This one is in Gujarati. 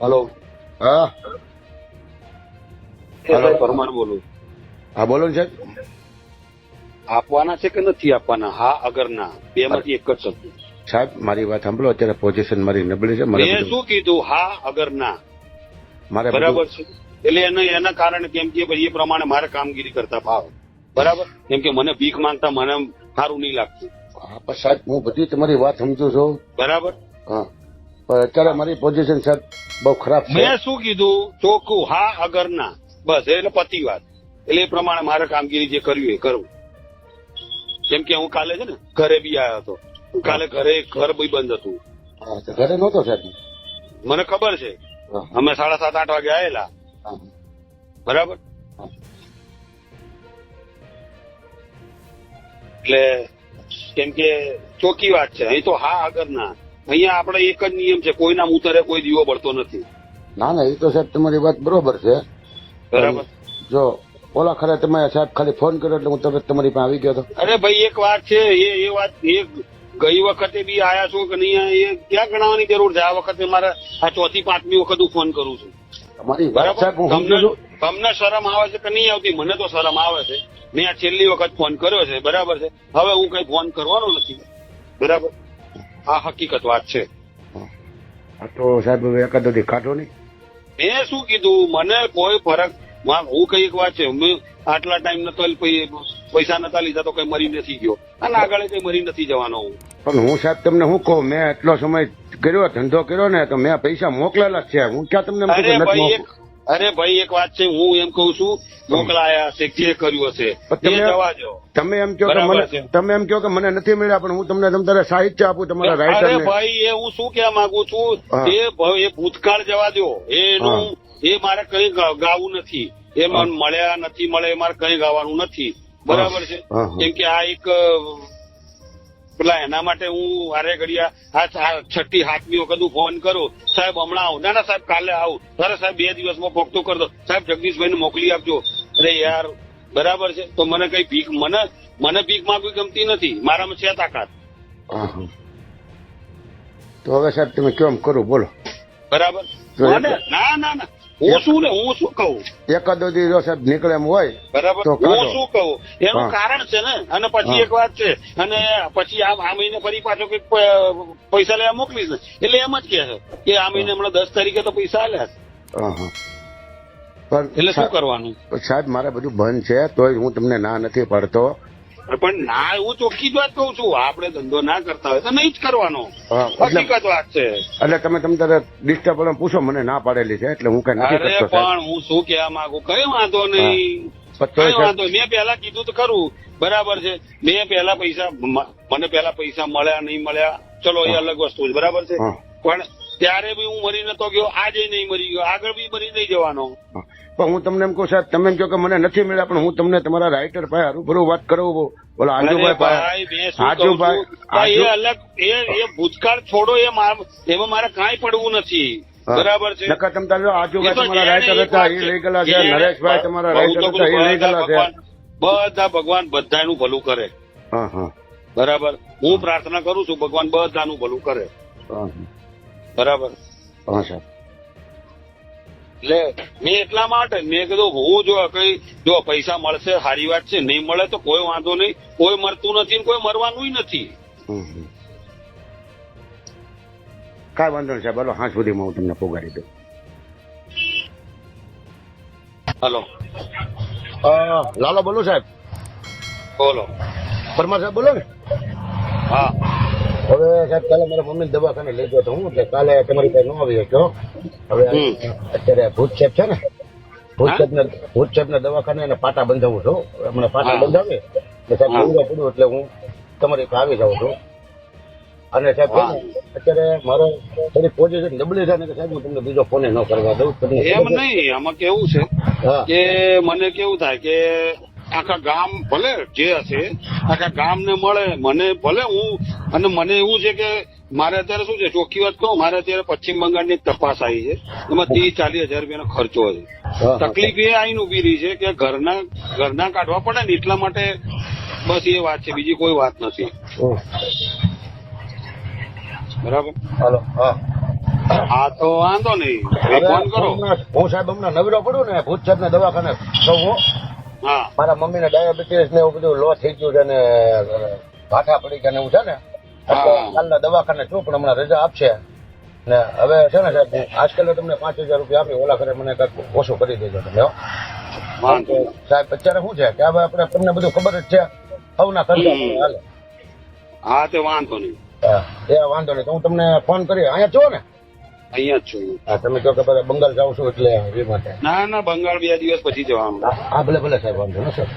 હલો. હા હેલો, પરમાર બોલું. હા બોલો ને સાહેબ. આપવાના છે કે નથી આપવાના? હા અગર ના, બે માંથી એક જ શબ્દ. સાહેબ મારી વાત સાંભળો. અત્યારે પોઝિશન મારી નબળી છે. મેં શું કીધું? હા અગર ના, મારે બરાબર છે. એટલે એના કારણે કેમ કે ભાઈ એ પ્રમાણે મારે કામગીરી કરતા ભાવ, બરાબર. કેમ કે મને ભીખ માંગતા મને સારું નહીં લાગતું. હા પણ સાહેબ હું બધી તમારી વાત સમજુ છું. બરાબર. હા પણ અત્યારે મારી પોઝિશન સાહેબ બહુ ખરાબ છે. મેં શું કીધું? ચોખ્ખું હા અગર ના, બસ. એટલે પતિ વાત. એટલે એ પ્રમાણે મારે કામગીરી જે કરવી એ કરવું. કેમ કે હું કાલે છે ને ઘરે બી આવ્યો હતો. કાલે ઘર બી બંધ હતું. હા તો ઘરે નહોતો સાહેબ. મને ખબર છે. હા. અમે 7:30-8 વાગે આવેલા. હા. બરાબર. હા. એટલે કેમ કે ચોખ્ખી વાત છે. અહીં તો હા આગળ ના. અહીંયા આપણે એક જ નિયમ છે, કોઈના ઉતરે કોઈ દીવો બળતો નથી. ના ના એ તો સાહેબ તમારી વાત બરોબર છે. બરાબર. જો ઓલા ખરે તમે સાહેબ ખાલી ફોન કર્યો એટલે હું તરત તમારી પાસે આવી ગયો હતો. અરે ભાઈ એક વાત છે, એ વાત ગઈ વખતે બી આયા છો કે નહીં, એ ક્યાં ગણાવવાની જરૂર છે? આ વખતે મારે આ 4થી 5મી વખત હું ફોન કરું છું. તમારી વાત સાહેબ હું સમજુ છું. તમને શરમ આવે છે કે નહીં આવતી? મને તો શરમ આવે છે. મેં આ છેલ્લી વખત ફોન કર્યો છે, બરાબર છે. હવે હું કઈ ફોન કરવાનો નથી, બરાબર. આ હકીકત વાત છે. હા તો સાહેબ હવે એકાદો દી કાઢો નહીં. મેં શું કીધું? મને કોઈ ફરક. હું કઈ એક વાત છે, મેં આટલા ટાઈમ નતો પૈસા નતા લીધા તો કઈ મરી નથી ગયો, અને આગળ કઈ મરી નથી જવાનો હું. પણ હું સાહેબ તમને શું કહું, મેં એટલો સમય કર્યો, ધંધો કર્યો ને, તો મેં પૈસા મોકલેલા જ છે. હું ક્યાં તમને એમ કીધું નથી મોકલું? અરે ભાઈ એક વાત છે, હું એમ કઉ છું, મોકલાયા છે, જે કર્યું હશે એ જવા દો. તમે એમ કહો કે મને, તમે એમ કહો કે મને નથી મળ્યા, પણ હું તમને તમારે સાહિત્ય આપું તમારા રાઇટર. અરે ભાઈ એ હું શું કહેવા માંગુ છું, એ ભૂતકાળ જવા દો. એનું એ મારે કઈ ગાવું નથી. એ મને મળ્યા નથી મળે એ મારે કઈ ગાવાનું નથી, બરાબર છે. કેમ કે આ એક પેલા એના માટે હું હારે ઘડિયા આ 6ઠી 7મી વખત હું ફોન કરું, સાહેબ હમણાં આવું. ના સાહેબ કાલે આવું. અરે સાહેબ 2 દિવસમાં પોખતું કરી દો. સાહેબ જગદીશભાઈને મોકલી આપજો. અરે યાર બરાબર છે. તો મને કઈ ભીખ, મને ભીખ માંગવી ગમતી નથી. મારામાં છે તાકાત. તો હવે સાહેબ તમે કેમ કરું બોલો? બરાબર. ના ના ના, હું શું કહું? એકાદો દી સાહેબ નીકળે એમ હોય, બરાબર. હું શું કહું? એનું કારણ છે ને. અને પછી એક વાત છે, અને પછી આ મહિને ફરી પાછો કઈક પૈસા લેવા મોકલીશ ને, એટલે એમ જ કે છે કે આ મહિને હમણાં 10 તારીખે તો પૈસા આલ્યા છે. એટલે શું કરવાનું? સાહેબ મારે બધું બંધ છે, તોય હું તમને ના નથી પાડતો. પણ ના, હું ચોખ્ખી જ વાત કઉ છું. આપણે ધંધો ના કરતા હોય તો નહીં જ કરવાનો. હકીકત વાત છે. એટલે તમે તારે ડિસ્ટર્બ પૂછો, મને ના પાડેલી છે એટલે હું કઈ નથી કરતો. પણ હું શું કહેવા માંગુ, કઈ વાંધો નહીં, કઈ વાંધો. મેં પેલા કીધું તો ખરું, બરાબર છે. મેં પેલા મને પેલા પૈસા મળ્યા નહીં મળ્યા, ચલો એ અલગ વસ્તુ છે, બરાબર છે. પણ ત્યારે બી હું મરી નતો ગયો, આજે નહીં મરી ગયો, આગળ બી મરી નહીં જવાનો. પણ હું તમને એમ કહું સાહેબ, તમે એમ કહો કે મને નથી મળ્યા, પણ હું તમને તમારા રાઇટર ભાઈ રૂબરૂ વાત કરું. બોલો આજુભાઈ એ અલગ, એ ભૂતકાળ છોડો. એમાં મારે કાંઈ પડવું નથી, બરાબર છે. તમે તારો આજુભાઈ તમારા રાઇટર હતા એ લઈ ગયેલા છે, નરેશભાઈ તમારા રાઇટર હતા એ લઈ ગયેલા છે. બધા ભગવાન બધાનું ભલું કરે. બરાબર. હું પ્રાર્થના કરું છું, ભગવાન બધાનું ભલું કરે. બરાબર. એટલે મેં એટલા માટે મેં કીધું, હું જો પૈસા મળશે સારી વાત છે, નહીં મળે તો કોઈ વાંધો નહીં. કોઈ મરતું નથી, કોઈ મરવાનું નથી. કાંઈ વાંધો નહીં સાહેબ. હાલો હાં સુધીમાં હું તમને પોગાડી દઉં. હલો લાલો બોલો સાહેબ. બોલો પરમાર સાહેબ બોલો ને. હા. હવે સાહેબ કાલે મારા મમ્મી દવાખાને લઈ ગયો તો હું, એટલે કાલે તમારી પાસે ન આવી શક્યો. હવે અત્યારે ભૂત સાહેબ છે ને, ભૂત સાહેબ ના દવાખાને એને પાટા બંધાવું છું. હમણાં પાટા બંધાવે એટલે સાહેબ પૂરું પડ્યું એટલે હું તમારી પાસે આવી જાઉં છું. અને સાહેબ અત્યારે મારો થોડી પોઝિશન નબળી છે ને કે સાહેબ હું તમને બીજો ફોન ન કરવા દઉં. એમ નહીં, આમાં કેવું છે કે મને કેવું થાય કે આખા ગામ ભલે જે હશે આખા ગામને મળે, મને ભલે હું, અને મને એવું છે કે મારે અત્યારે શું છે, ચોખ્ખી વાત કહું, મારે અત્યારે પશ્ચિમ બંગાળની એક તપાસ આવી છે, એમાં 30-40 હજાર રૂપિયાનો ખર્ચો છે. તકલીફ એ આવીને ઉભી રહી છે કે ઘરના કાઢવા પડે ને, એટલા માટે બસ એ વાત છે, બીજી કોઈ વાત નથી. બરાબર. હાલો. હા હા તો વાંધો નહીં, ફોન કરો. હું સાહેબ હમણાં નવરો પડું ને ભૂત સાહેબ ના દવાખાને તો હું હા મારા મમ્મી ને ડાયાબિટીસ ને એવું બધું લો થઈ ગયું છે ને ભાઠા પડી ગયા ને એવું છે ને કાલના દવાખાને છું, પણ હમણાં રજા આપશે ને હવે છે ને સાહેબ આજકાલ તમને 5,000 રૂપિયા આપી ઓલા કરે મને કંઈક ઓછું કરી દેજો તમે. સાહેબ અત્યારે શું છે કે હવે આપણે તમને બધું ખબર જ છે સૌના ખર્ચા હાલે. હા તે વાંધો નહીં. એ વાંધો નહીં તો હું તમને ફોન કરી અહીંયા છો ને? અહીંયા જ છું. હા તમે કહો કે બંગાળ જાઉં છું એટલે એ માટે. ના ના બંગાળ 2 દિવસ પછી જવાનું. હા ભલે ભલે સાહેબ વાંધો ને સર.